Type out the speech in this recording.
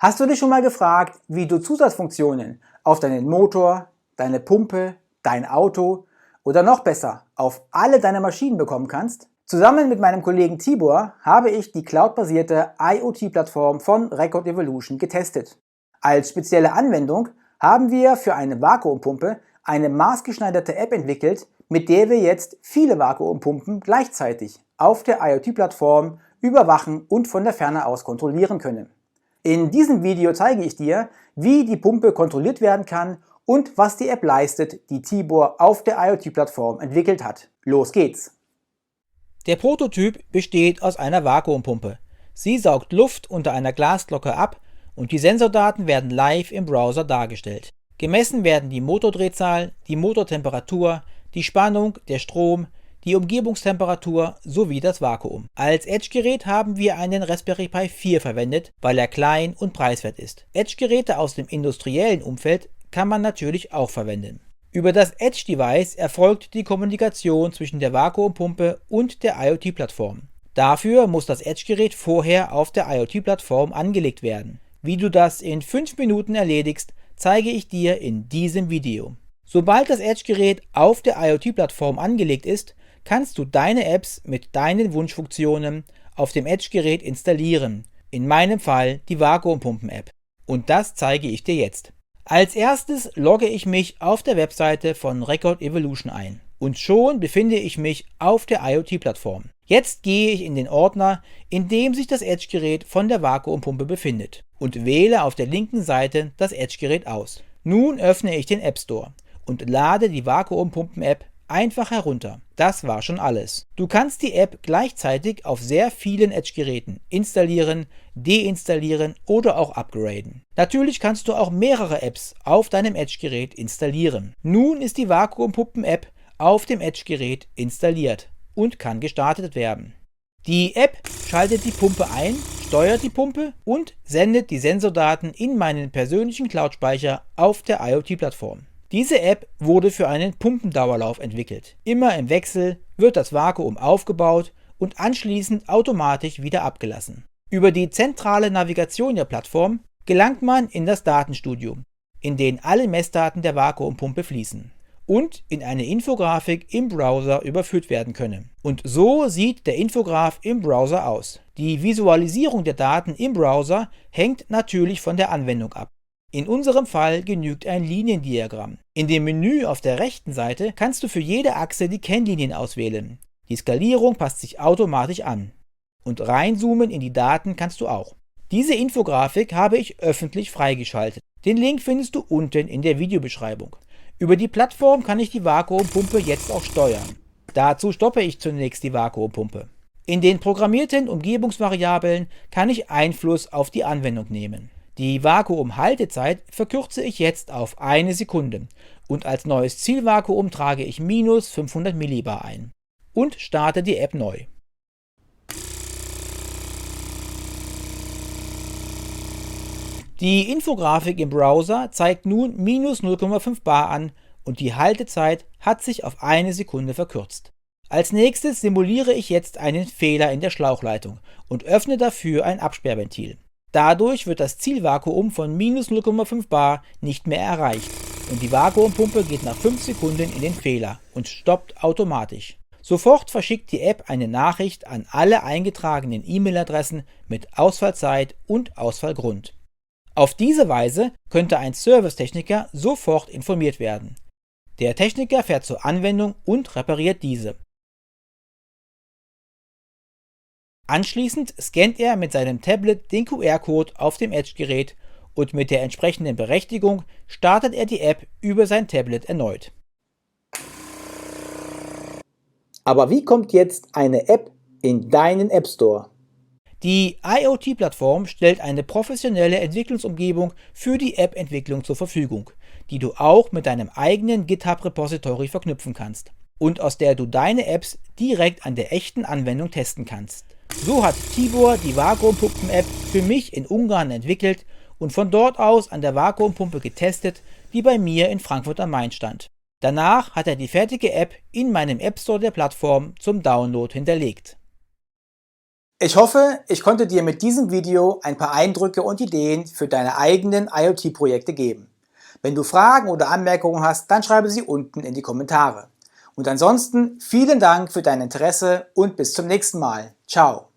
Hast du dich schon mal gefragt, wie du Zusatzfunktionen auf deinen Motor, deine Pumpe, dein Auto oder noch besser auf alle deine Maschinen bekommen kannst? Zusammen mit meinem Kollegen Tibor habe ich die cloudbasierte IoT-Plattform von Record Evolution getestet. Als spezielle Anwendung haben wir für eine Vakuumpumpe eine maßgeschneiderte App entwickelt, mit der wir jetzt viele Vakuumpumpen gleichzeitig auf der IoT-Plattform überwachen und von der Ferne aus kontrollieren können. In diesem Video zeige ich dir, wie die Pumpe kontrolliert werden kann und was die App leistet, die Tibor auf der IoT-Plattform entwickelt hat. Los geht's! Der Prototyp besteht aus einer Vakuumpumpe. Sie saugt Luft unter einer Glasglocke ab und die Sensordaten werden live im Browser dargestellt. Gemessen werden die Motordrehzahl, die Motortemperatur, die Spannung, der Strom, die Umgebungstemperatur sowie das Vakuum. Als Edge-Gerät haben wir einen Raspberry Pi 4 verwendet, weil er klein und preiswert ist. Edge-Geräte aus dem industriellen Umfeld kann man natürlich auch verwenden. Über das Edge-Device erfolgt die Kommunikation zwischen der Vakuumpumpe und der IoT-Plattform. Dafür muss das Edge-Gerät vorher auf der IoT-Plattform angelegt werden. Wie du das in 5 Minuten erledigst, zeige ich dir in diesem Video. Sobald das Edge-Gerät auf der IoT-Plattform angelegt ist, kannst du deine Apps mit deinen Wunschfunktionen auf dem Edge-Gerät installieren, in meinem Fall die Vakuumpumpen-App. Und das zeige ich dir jetzt. Als erstes logge ich mich auf der Webseite von Record Evolution ein. Und schon befinde ich mich auf der IoT-Plattform. Jetzt gehe ich in den Ordner, in dem sich das Edge-Gerät von der Vakuumpumpe befindet und wähle auf der linken Seite das Edge-Gerät aus. Nun öffne ich den App Store und lade die Vakuumpumpen-App einfach herunter. Das war schon alles. Du kannst die App gleichzeitig auf sehr vielen Edge-Geräten installieren, deinstallieren oder auch upgraden. Natürlich kannst du auch mehrere Apps auf deinem Edge-Gerät installieren. Nun ist die Vakuumpumpen-App auf dem Edge-Gerät installiert und kann gestartet werden. Die App schaltet die Pumpe ein, steuert die Pumpe und sendet die Sensordaten in meinen persönlichen Cloud-Speicher auf der IoT-Plattform. Diese App wurde für einen Pumpendauerlauf entwickelt. Immer im Wechsel wird das Vakuum aufgebaut und anschließend automatisch wieder abgelassen. Über die zentrale Navigation der Plattform gelangt man in das Datenstudio, in dem alle Messdaten der Vakuumpumpe fließen und in eine Infografik im Browser überführt werden können. Und so sieht der Infograph im Browser aus. Die Visualisierung der Daten im Browser hängt natürlich von der Anwendung ab. In unserem Fall genügt ein Liniendiagramm. In dem Menü auf der rechten Seite kannst du für jede Achse die Kennlinien auswählen. Die Skalierung passt sich automatisch an. Und reinzoomen in die Daten kannst du auch. Diese Infografik habe ich öffentlich freigeschaltet. Den Link findest du unten in der Videobeschreibung. Über die Plattform kann ich die Vakuumpumpe jetzt auch steuern. Dazu stoppe ich zunächst die Vakuumpumpe. In den programmierten Umgebungsvariablen kann ich Einfluss auf die Anwendung nehmen. Die Vakuumhaltezeit verkürze ich jetzt auf 1 Sekunde und als neues Zielvakuum trage ich -500 Millibar ein und starte die App neu. Die Infografik im Browser zeigt nun -0,5 bar an und die Haltezeit hat sich auf 1 Sekunde verkürzt. Als nächstes simuliere ich jetzt einen Fehler in der Schlauchleitung und öffne dafür ein Absperrventil. Dadurch wird das Zielvakuum von -0,5 bar nicht mehr erreicht und die Vakuumpumpe geht nach 5 Sekunden in den Fehler und stoppt automatisch. Sofort verschickt die App eine Nachricht an alle eingetragenen E-Mail-Adressen mit Ausfallzeit und Ausfallgrund. Auf diese Weise könnte ein Servicetechniker sofort informiert werden. Der Techniker fährt zur Anwendung und repariert diese. Anschließend scannt er mit seinem Tablet den QR-Code auf dem Edge-Gerät und mit der entsprechenden Berechtigung startet er die App über sein Tablet erneut. Aber wie kommt jetzt eine App in deinen App Store? Die IoT-Plattform stellt eine professionelle Entwicklungsumgebung für die App-Entwicklung zur Verfügung, die du auch mit deinem eigenen GitHub-Repository verknüpfen kannst und aus der du deine Apps direkt an der echten Anwendung testen kannst. So hat Tibor die Vakuumpumpen-App für mich in Ungarn entwickelt und von dort aus an der Vakuumpumpe getestet, die bei mir in Frankfurt am Main stand. Danach hat er die fertige App in meinem App Store der Plattform zum Download hinterlegt. Ich hoffe, ich konnte dir mit diesem Video ein paar Eindrücke und Ideen für deine eigenen IoT-Projekte geben. Wenn du Fragen oder Anmerkungen hast, dann schreibe sie unten in die Kommentare. Und ansonsten vielen Dank für dein Interesse und bis zum nächsten Mal. Ciao!